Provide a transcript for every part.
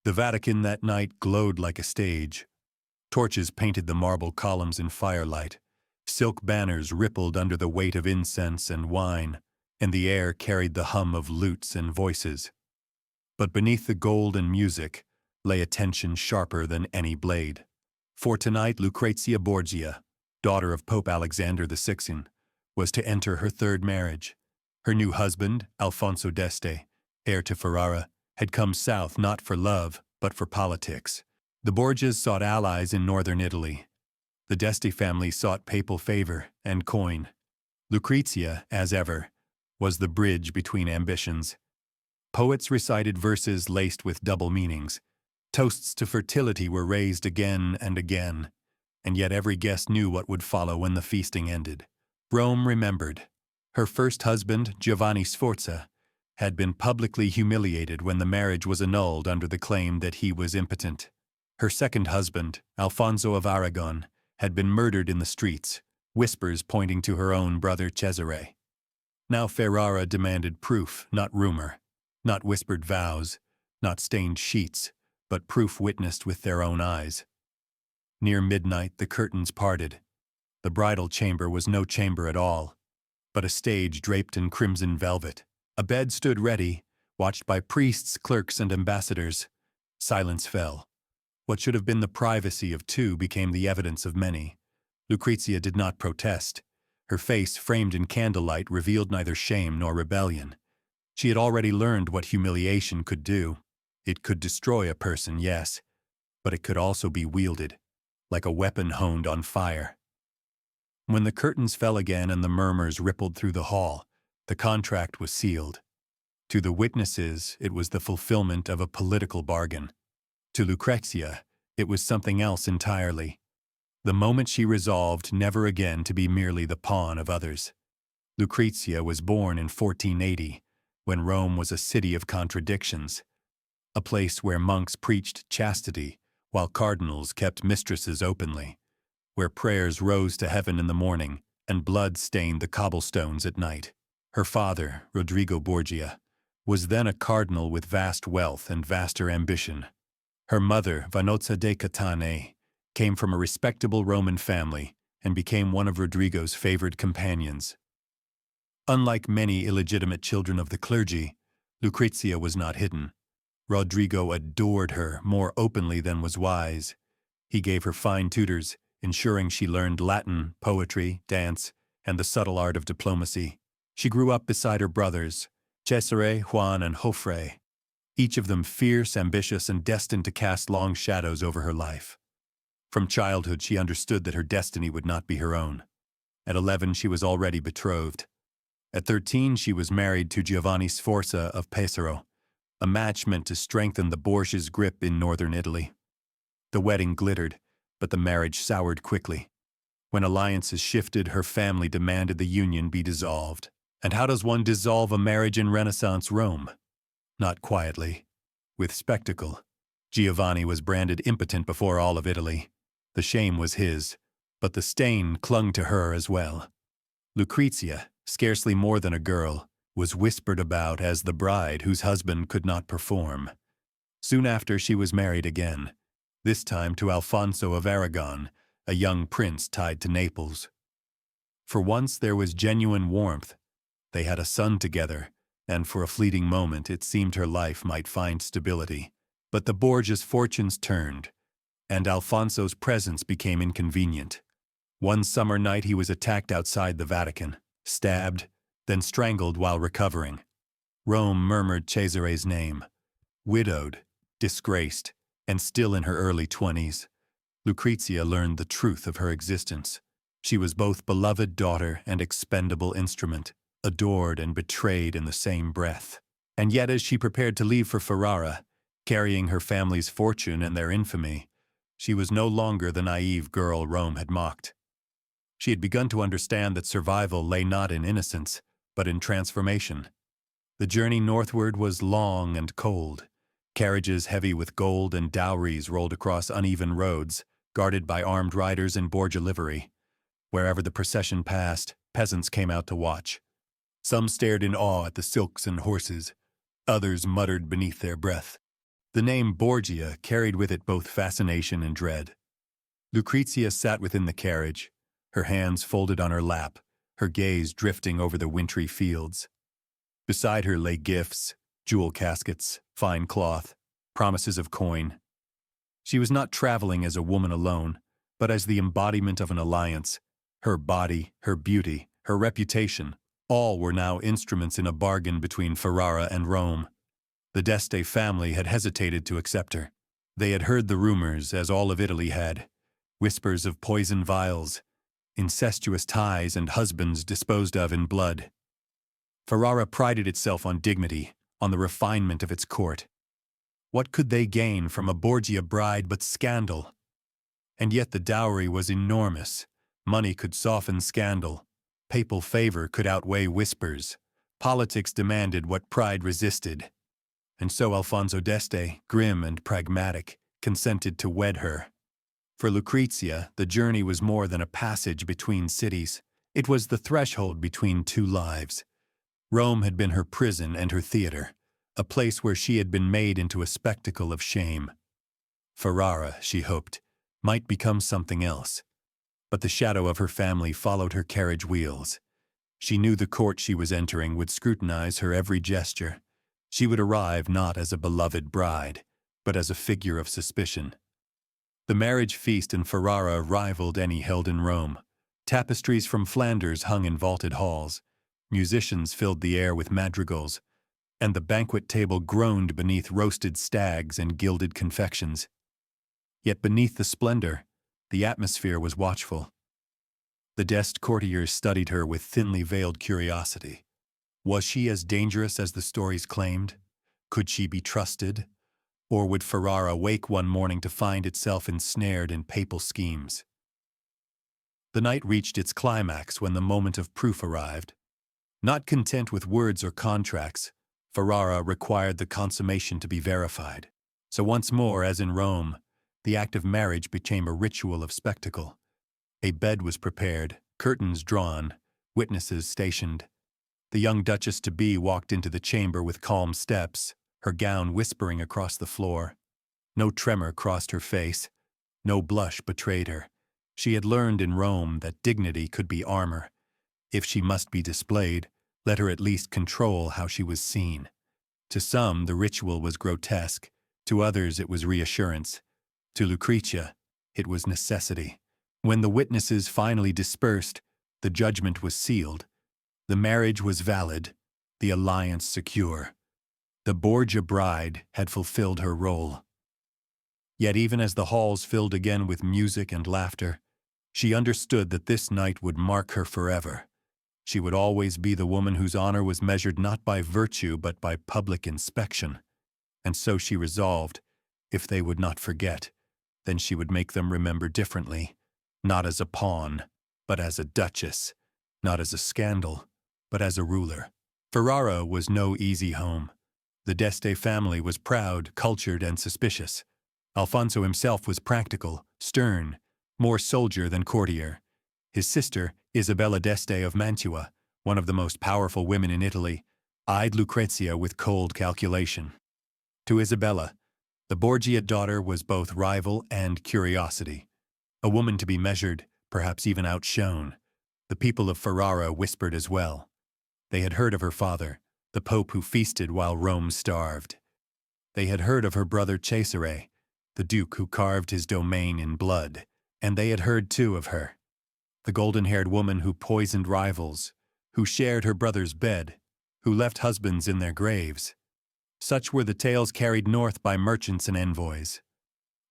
The Vatican that night glowed like a stage. Torches painted the marble columns in firelight. Silk banners rippled under the weight of incense and wine, and the air carried the hum of lutes and voices. But beneath the gold and music lay a tension sharper than any blade. For tonight Lucrezia Borgia, daughter of Pope Alexander VI, was to enter her third marriage. Her new husband, Alfonso d'Este, heir to Ferrara, had come south not for love, but for politics. The Borgias sought allies in northern Italy. The d'Este family sought papal favor and coin. Lucrezia, as ever, was the bridge between ambitions. Poets recited verses laced with double meanings. Toasts to fertility were raised again and again, and yet every guest knew what would follow when the feasting ended. Rome remembered. Her first husband, Giovanni Sforza, had been publicly humiliated when the marriage was annulled under the claim that he was impotent. Her second husband, Alfonso of Aragon, had been murdered in the streets, whispers pointing to her own brother Cesare. Now Ferrara demanded proof, not rumor, not whispered vows, not stained sheets, but proof witnessed with their own eyes. Near midnight the curtains parted. The bridal chamber was no chamber at all, but a stage draped in crimson velvet. A bed stood ready, watched by priests, clerks, and ambassadors. Silence fell. What should have been the privacy of two became the evidence of many. Lucrezia did not protest. Her face, framed in candlelight, revealed neither shame nor rebellion. She had already learned what humiliation could do. It could destroy a person, yes, but it could also be wielded, like a weapon honed on fire. When the curtains fell again and the murmurs rippled through the hall, the contract was sealed. To the witnesses, it was the fulfillment of a political bargain. To Lucrezia, it was something else entirely. The moment she resolved never again to be merely the pawn of others. Lucrezia was born in 1480, when Rome was a city of contradictions, a place where monks preached chastity while cardinals kept mistresses openly, where prayers rose to heaven in the morning and blood stained the cobblestones at night. Her father, Rodrigo Borgia, was then a cardinal with vast wealth and vaster ambition. Her mother, Vanozza de Catane, came from a respectable Roman family and became one of Rodrigo's favored companions. Unlike many illegitimate children of the clergy, Lucrezia was not hidden. Rodrigo adored her more openly than was wise. He gave her fine tutors, ensuring she learned Latin, poetry, dance, and the subtle art of diplomacy. She grew up beside her brothers, Cesare, Juan, and Jofre, each of them fierce, ambitious, and destined to cast long shadows over her life. From childhood, she understood that her destiny would not be her own. At 11, she was already betrothed. At 13, she was married to Giovanni Sforza of Pesaro, a match meant to strengthen the Borgias' grip in northern Italy. The wedding glittered, but the marriage soured quickly. When alliances shifted, her family demanded the union be dissolved. And how does one dissolve a marriage in Renaissance Rome? Not quietly. With spectacle. Giovanni was branded impotent before all of Italy. The shame was his, but the stain clung to her as well. Lucrezia, scarcely more than a girl, was whispered about as the bride whose husband could not perform. Soon after, she was married again, this time to Alfonso of Aragon, a young prince tied to Naples. For once there was genuine warmth. They had a son together, and for a fleeting moment it seemed her life might find stability. But the Borgias' fortunes turned, and Alfonso's presence became inconvenient. One summer night he was attacked outside the Vatican, stabbed, then strangled while recovering. Rome murmured Cesare's name. Widowed, disgraced, and still in her early 20s, Lucrezia learned the truth of her existence. She was both beloved daughter and expendable instrument, adored and betrayed in the same breath. And yet as she prepared to leave for Ferrara, carrying her family's fortune and their infamy, she was no longer the naive girl Rome had mocked. She had begun to understand that survival lay not in innocence, but in transformation. The journey northward was long and cold. Carriages heavy with gold and dowries rolled across uneven roads, guarded by armed riders in Borgia livery. Wherever the procession passed, peasants came out to watch. Some stared in awe at the silks and horses. Others muttered beneath their breath. The name Borgia carried with it both fascination and dread. Lucrezia sat within the carriage, her hands folded on her lap, her gaze drifting over the wintry fields. Beside her lay gifts, jewel caskets, fine cloth, promises of coin. She was not traveling as a woman alone, but as the embodiment of an alliance. Her body, her beauty, her reputation, all were now instruments in a bargain between Ferrara and Rome. The d'Este family had hesitated to accept her. They had heard the rumors, as all of Italy had, whispers of poison vials, incestuous ties and husbands disposed of in blood. Ferrara prided itself on dignity, on the refinement of its court. What could they gain from a Borgia bride but scandal? And yet the dowry was enormous. Money could soften scandal. Papal favor could outweigh whispers. Politics demanded what pride resisted. And so Alfonso d'Este, grim and pragmatic, consented to wed her. For Lucrezia, the journey was more than a passage between cities. It was the threshold between two lives. Rome had been her prison and her theater, a place where she had been made into a spectacle of shame. Ferrara, she hoped, might become something else. But the shadow of her family followed her carriage wheels. She knew the court she was entering would scrutinize her every gesture. She would arrive not as a beloved bride, but as a figure of suspicion. The marriage feast in Ferrara rivaled any held in Rome. Tapestries from Flanders hung in vaulted halls. Musicians filled the air with madrigals, and the banquet table groaned beneath roasted stags and gilded confections. Yet beneath the splendor, the atmosphere was watchful. The d'Este courtiers studied her with thinly veiled curiosity. Was she as dangerous as the stories claimed? Could she be trusted? Or would Ferrara wake one morning to find itself ensnared in papal schemes? The night reached its climax when the moment of proof arrived. Not content with words or contracts, Ferrara required the consummation to be verified. So once more, as in Rome, the act of marriage became a ritual of spectacle. A bed was prepared, curtains drawn, witnesses stationed. The young duchess-to-be walked into the chamber with calm steps, her gown whispering across the floor. No tremor crossed her face, no blush betrayed her. She had learned in Rome that dignity could be armor. If she must be displayed, let her at least control how she was seen. To some, the ritual was grotesque. To others, it was reassurance. To Lucrezia, it was necessity. When the witnesses finally dispersed, the judgment was sealed. The marriage was valid, the alliance secure. The Borgia bride had fulfilled her role. Yet even as the halls filled again with music and laughter, she understood that this night would mark her forever. She would always be the woman whose honor was measured not by virtue but by public inspection. And so she resolved, if they would not forget, then she would make them remember differently, not as a pawn, but as a duchess, not as a scandal, but as a ruler. Ferrara was no easy home. The d'Este family was proud, cultured, and suspicious. Alfonso himself was practical, stern, more soldier than courtier. His sister, Isabella d'Este of Mantua, one of the most powerful women in Italy, eyed Lucrezia with cold calculation. To Isabella, the Borgia daughter was both rival and curiosity. A woman to be measured, perhaps even outshone. The people of Ferrara whispered as well. They had heard of her father, the Pope who feasted while Rome starved. They had heard of her brother Cesare, the Duke who carved his domain in blood. And they had heard, too, of her, the golden-haired woman who poisoned rivals, who shared her brother's bed, who left husbands in their graves. Such were the tales carried north by merchants and envoys.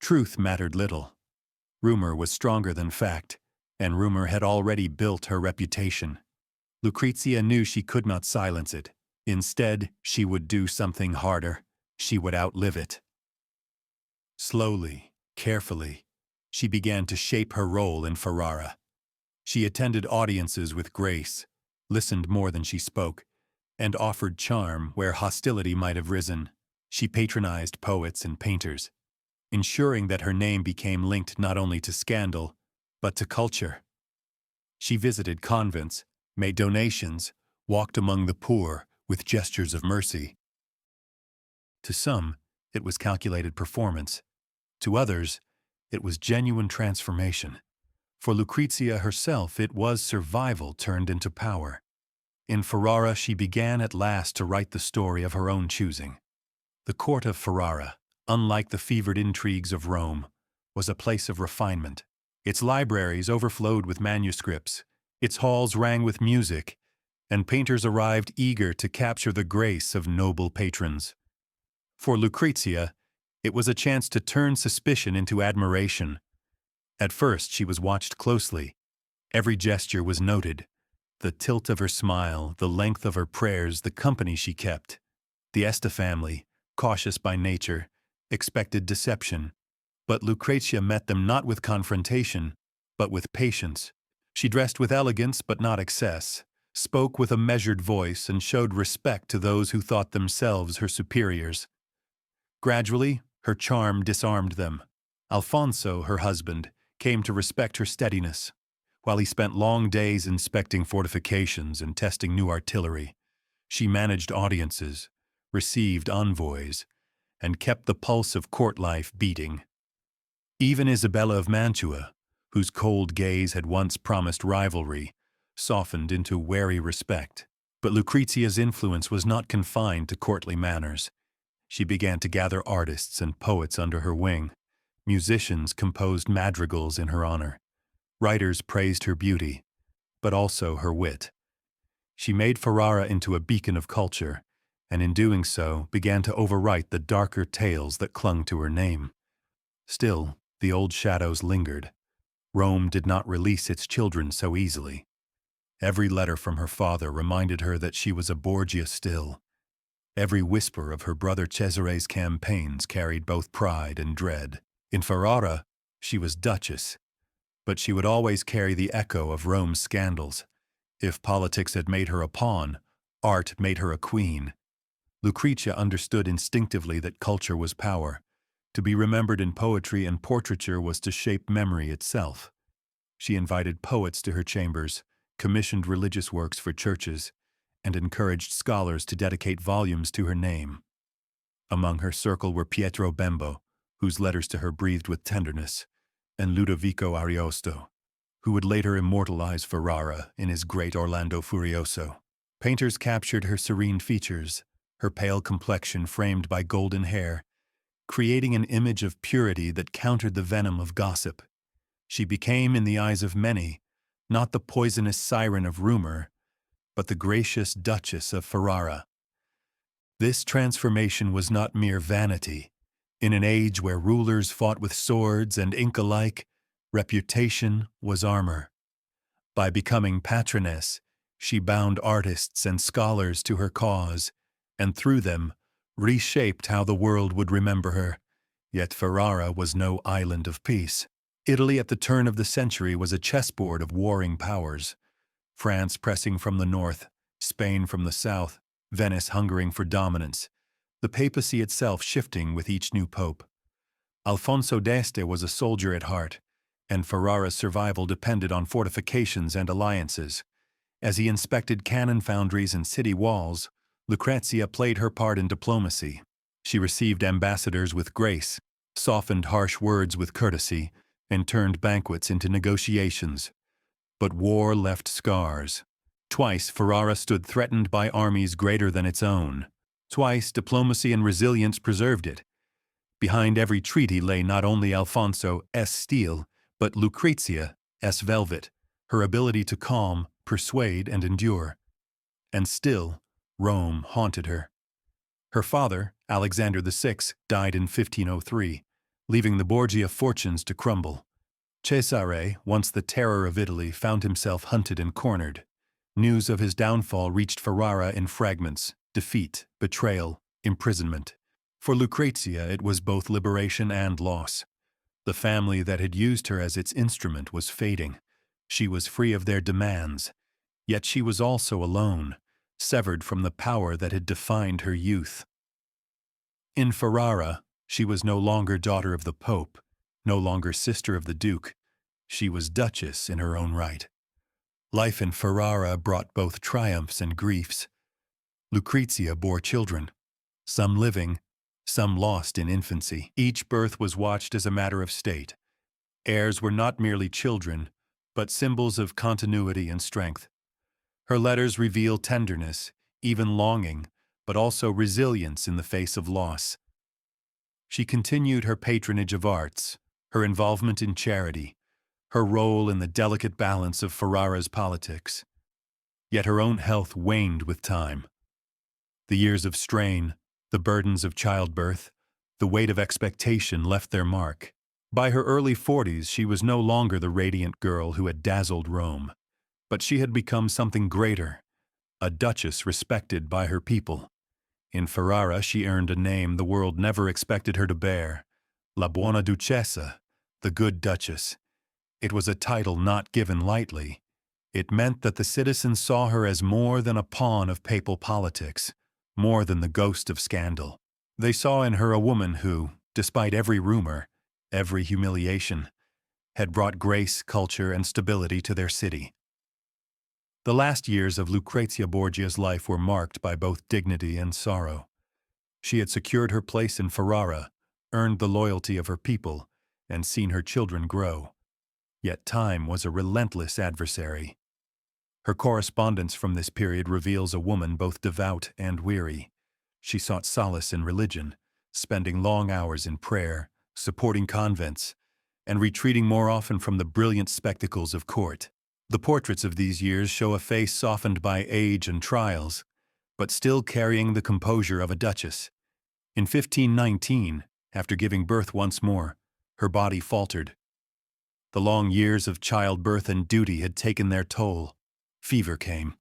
Truth mattered little. Rumor was stronger than fact, and rumor had already built her reputation. Lucrezia knew she could not silence it. Instead, she would do something harder. She would outlive it. Slowly, carefully, she began to shape her role in Ferrara. She attended audiences with grace, listened more than she spoke, and offered charm where hostility might have risen. She patronized poets and painters, ensuring that her name became linked not only to scandal, but to culture. She visited convents, made donations, walked among the poor with gestures of mercy. To some, it was calculated performance. To others, it was genuine transformation. For Lucrezia herself, it was survival turned into power. In Ferrara, she began at last to write the story of her own choosing. The court of Ferrara, unlike the fevered intrigues of Rome, was a place of refinement. Its libraries overflowed with manuscripts, its halls rang with music, and painters arrived eager to capture the grace of noble patrons. For Lucrezia, it was a chance to turn suspicion into admiration. At first, she was watched closely. Every gesture was noted. The tilt of her smile, the length of her prayers, the company she kept. The Este family, cautious by nature, expected deception. But Lucrezia met them not with confrontation, but with patience. She dressed with elegance but not excess, spoke with a measured voice, and showed respect to those who thought themselves her superiors. Gradually, her charm disarmed them. Alfonso, her husband, came to respect her steadiness. While he spent long days inspecting fortifications and testing new artillery, she managed audiences, received envoys, and kept the pulse of court life beating. Even Isabella of Mantua, whose cold gaze had once promised rivalry, softened into wary respect. But Lucrezia's influence was not confined to courtly manners. She began to gather artists and poets under her wing. Musicians composed madrigals in her honor. Writers praised her beauty, but also her wit. She made Ferrara into a beacon of culture, and in doing so began to overwrite the darker tales that clung to her name. Still, the old shadows lingered. Rome did not release its children so easily. Every letter from her father reminded her that she was a Borgia still. Every whisper of her brother Cesare's campaigns carried both pride and dread. In Ferrara, she was duchess, but she would always carry the echo of Rome's scandals. If politics had made her a pawn, art made her a queen. Lucrezia understood instinctively that culture was power. To be remembered in poetry and portraiture was to shape memory itself. She invited poets to her chambers, commissioned religious works for churches, and encouraged scholars to dedicate volumes to her name. Among her circle were Pietro Bembo, whose letters to her breathed with tenderness, and Ludovico Ariosto, who would later immortalize Ferrara in his great Orlando Furioso. Painters captured her serene features, her pale complexion framed by golden hair, creating an image of purity that countered the venom of gossip. She became, in the eyes of many, not the poisonous siren of rumor, but the gracious Duchess of Ferrara. This transformation was not mere vanity. In an age where rulers fought with swords and ink alike, reputation was armor. By becoming patroness, she bound artists and scholars to her cause, and through them, reshaped how the world would remember her. Yet Ferrara was no island of peace. Italy at the turn of the century was a chessboard of warring powers. France pressing from the north, Spain from the south, Venice hungering for dominance, the papacy itself shifting with each new pope. Alfonso d'Este was a soldier at heart, and Ferrara's survival depended on fortifications and alliances. As he inspected cannon foundries and city walls, Lucrezia played her part in diplomacy. She received ambassadors with grace, softened harsh words with courtesy, and turned banquets into negotiations. But war left scars. Twice, Ferrara stood threatened by armies greater than its own. Twice, diplomacy and resilience preserved it. Behind every treaty lay not only Alfonso's steel, but Lucrezia's velvet, her ability to calm, persuade, and endure. And still, Rome haunted her. Her father, Alexander VI, died in 1503, leaving the Borgia fortunes to crumble. Cesare, once the terror of Italy, found himself hunted and cornered. News of his downfall reached Ferrara in fragments: defeat, betrayal, imprisonment. For Lucrezia, it was both liberation and loss. The family that had used her as its instrument was fading. She was free of their demands, yet she was also alone, severed from the power that had defined her youth. In Ferrara, she was no longer daughter of the Pope, no longer sister of the Duke. She was duchess in her own right. Life in Ferrara brought both triumphs and griefs. Lucrezia bore children, some living, some lost in infancy. Each birth was watched as a matter of state. Heirs were not merely children, but symbols of continuity and strength. Her letters reveal tenderness, even longing, but also resilience in the face of loss. She continued her patronage of arts, her involvement in charity, her role in the delicate balance of Ferrara's politics. Yet her own health waned with time. The years of strain, the burdens of childbirth, the weight of expectation left their mark. By her early 40s, she was no longer the radiant girl who had dazzled Rome, but she had become something greater, a duchess respected by her people. In Ferrara, she earned a name the world never expected her to bear, La Buona Duchessa, the Good Duchess. It was a title not given lightly. It meant that the citizens saw her as more than a pawn of papal politics, more than the ghost of scandal. They saw in her a woman who, despite every rumor, every humiliation, had brought grace, culture, and stability to their city. The last years of Lucrezia Borgia's life were marked by both dignity and sorrow. She had secured her place in Ferrara, earned the loyalty of her people, and seen her children grow. Yet time was a relentless adversary. Her correspondence from this period reveals a woman both devout and weary. She sought solace in religion, spending long hours in prayer, supporting convents, and retreating more often from the brilliant spectacles of court. The portraits of these years show a face softened by age and trials, but still carrying the composure of a duchess. In 1519, after giving birth once more, her body faltered. The long years of childbirth and duty had taken their toll. Fever came,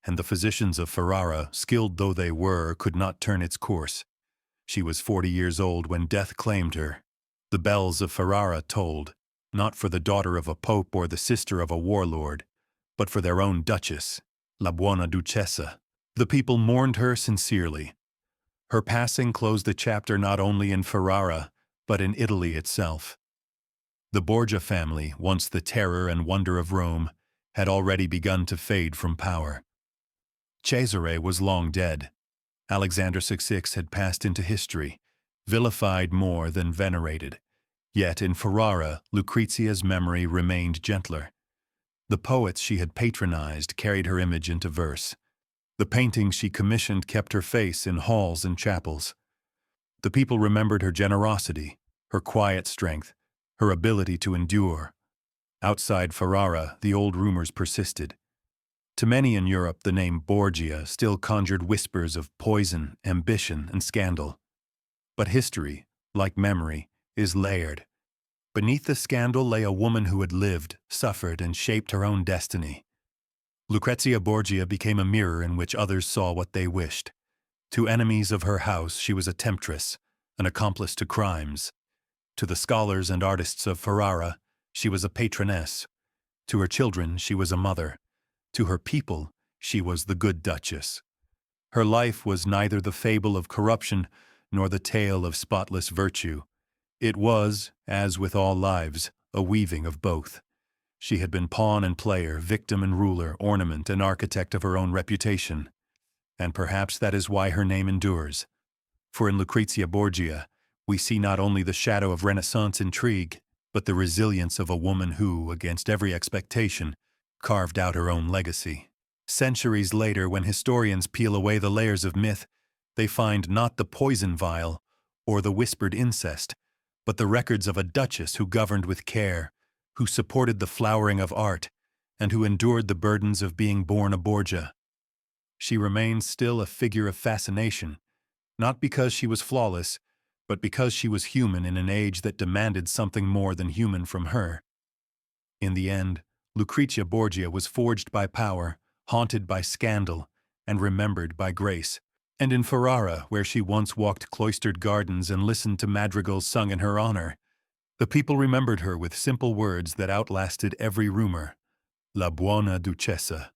and the physicians of Ferrara, skilled though they were, could not turn its course. She was 40 years old when death claimed her. The bells of Ferrara tolled, not for the daughter of a pope or the sister of a warlord, but for their own duchess, La Buona Duchessa. The people mourned her sincerely. Her passing closed the chapter not only in Ferrara, but in Italy itself. The Borgia family, once the terror and wonder of Rome, had already begun to fade from power. Cesare was long dead. Alexander VI had passed into history, vilified more than venerated. Yet in Ferrara, Lucrezia's memory remained gentler. The poets she had patronized carried her image into verse. The paintings she commissioned kept her face in halls and chapels. The people remembered her generosity, her quiet strength, her ability to endure. Outside Ferrara, the old rumors persisted. To many in Europe, the name Borgia still conjured whispers of poison, ambition, and scandal. But history, like memory, is layered. Beneath the scandal lay a woman who had lived, suffered, and shaped her own destiny. Lucrezia Borgia became a mirror in which others saw what they wished. To enemies of her house, she was a temptress, an accomplice to crimes. To the scholars and artists of Ferrara, she was a patroness. To her children, she was a mother. To her people, she was the Good Duchess. Her life was neither the fable of corruption nor the tale of spotless virtue. It was, as with all lives, a weaving of both. She had been pawn and player, victim and ruler, ornament and architect of her own reputation. And perhaps that is why her name endures. For in Lucrezia Borgia, we see not only the shadow of Renaissance intrigue, but the resilience of a woman who, against every expectation, carved out her own legacy. Centuries later, when historians peel away the layers of myth, they find not the poison vial or the whispered incest, but the records of a duchess who governed with care, who supported the flowering of art, and who endured the burdens of being born a Borgia. She remains still a figure of fascination, not because she was flawless, but because she was human in an age that demanded something more than human from her. In the end, Lucrezia Borgia was forged by power, haunted by scandal, and remembered by grace. And in Ferrara, where she once walked cloistered gardens and listened to madrigals sung in her honor, the people remembered her with simple words that outlasted every rumor: La Buona Duchessa.